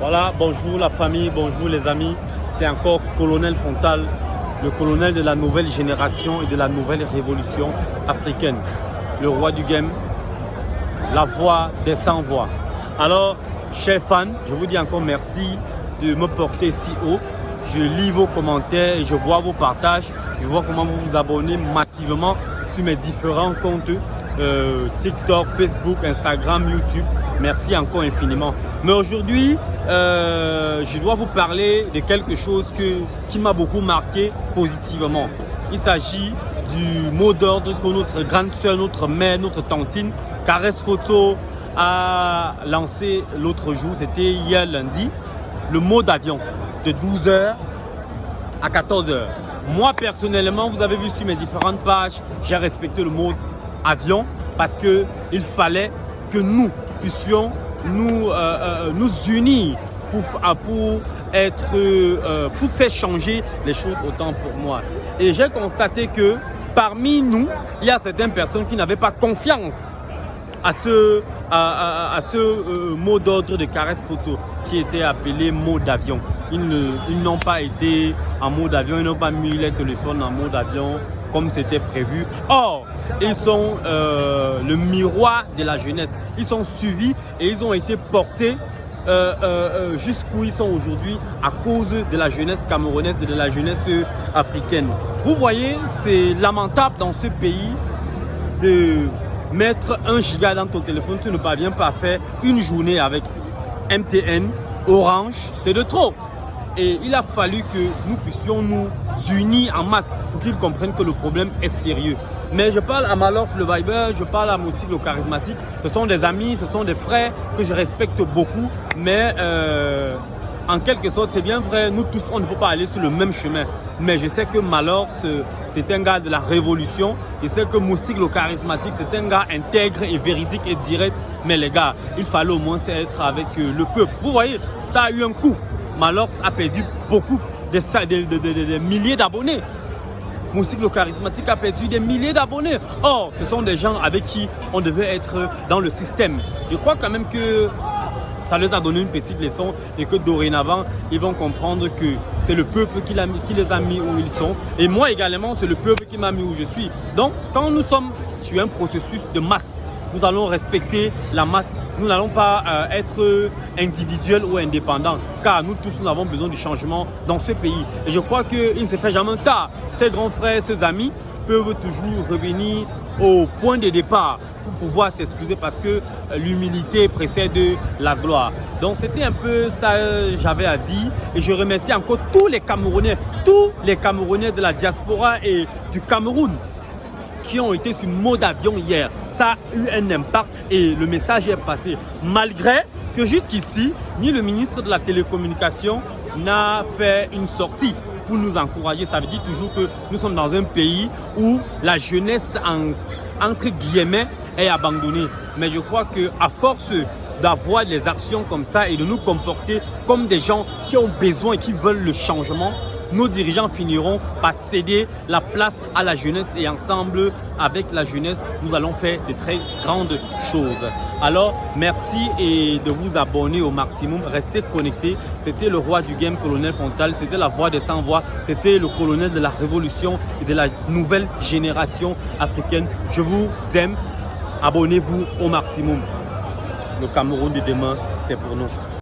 Voilà, bonjour la famille, bonjour les amis. C'est encore Colonel Fontal, le colonel de la nouvelle génération et de la nouvelle révolution africaine. Le roi du game, la voix des sans-voix. Alors, chers fans, je vous dis encore merci de me porter si haut. Je lis vos commentaires et je vois vos partages. Je vois comment vous vous abonnez massivement sur mes différents comptes TikTok, Facebook, Instagram, YouTube. Merci encore infiniment. Mais aujourd'hui, je dois vous parler de quelque chose qui m'a beaucoup marqué positivement. Il s'agit du mot d'ordre que notre grande soeur, notre mère, notre tantine, Caresse Photo a lancé l'autre jour, c'était hier lundi, le mot d'avion de 12h à 14h. Moi personnellement, vous avez vu sur mes différentes pages, j'ai respecté le mot avion parce qu'il fallait que nous puissions nous unir pour faire changer les choses autant pour moi. Et j'ai constaté que parmi nous, il y a certaines personnes qui n'avaient pas confiance à ce mot d'ordre de Caresse Photo qui était appelé mot d'avion. Ils n'ont pas été en mode avion, ils n'ont pas mis les téléphones en mode avion comme c'était prévu. Or, ils sont le miroir de la jeunesse. Ils sont suivis et ils ont été portés jusqu'où ils sont aujourd'hui à cause de la jeunesse camerounaise et de la jeunesse africaine. Vous voyez, c'est lamentable dans ce pays de mettre 1 giga dans ton téléphone, tu ne parviens pas à faire une journée avec MTN, Orange, c'est de trop. Et il a fallu que nous puissions nous unir en masse pour qu'ils comprennent que le problème est sérieux. Mais je parle à Malors le Viber, je parle à Motif le charismatique. Ce sont des amis, ce sont des frères que je respecte beaucoup. Mais en quelque sorte, c'est bien vrai, nous tous, on ne peut pas aller sur le même chemin. Mais je sais que Malors, c'est un gars de la révolution. Je sais que Moustique le charismatique, c'est un gars intègre et véridique et direct. Mais les gars, il fallait au moins être avec le peuple. Vous voyez, ça a eu un coup. Malors a perdu beaucoup, des milliers d'abonnés. Moustique le charismatique a perdu des milliers d'abonnés. Or, ce sont des gens avec qui on devait être dans le système. Je crois quand même que ça leur a donné une petite leçon et que dorénavant, ils vont comprendre que c'est le peuple qui les a mis où ils sont. Et moi également, c'est le peuple qui m'a mis où je suis. Donc, quand nous sommes sur un processus de masse, nous allons respecter la masse. Nous n'allons pas être individuels ou indépendants, car nous tous, nous avons besoin du changement dans ce pays. Et je crois qu'il ne se fait jamais tard. Ces grands frères, ces amis peuvent toujours revenir au point de départ pour pouvoir s'excuser parce que l'humilité précède la gloire. Donc c'était un peu ça que j'avais à dire. Et je remercie encore tous les Camerounais de la diaspora et du Cameroun qui ont été sur mode avion hier. Ça a eu un impact et le message est passé. Malgré que jusqu'ici, ni le ministre de la télécommunication n'a fait une sortie pour nous encourager. Ça veut dire toujours que nous sommes dans un pays où la jeunesse, entre guillemets, est abandonnée. Mais je crois qu'à force d'avoir des actions comme ça et de nous comporter comme des gens qui ont besoin et qui veulent le changement, nos dirigeants finiront par céder la place à la jeunesse et ensemble, avec la jeunesse, nous allons faire de très grandes choses. Alors, merci et de vous abonner au maximum. Restez connectés. C'était le roi du game, Colonel Fontal. C'était la voix des sans-voix. C'était le colonel de la révolution et de la nouvelle génération africaine. Je vous aime. Abonnez-vous au maximum. Le Cameroun de demain, c'est pour nous.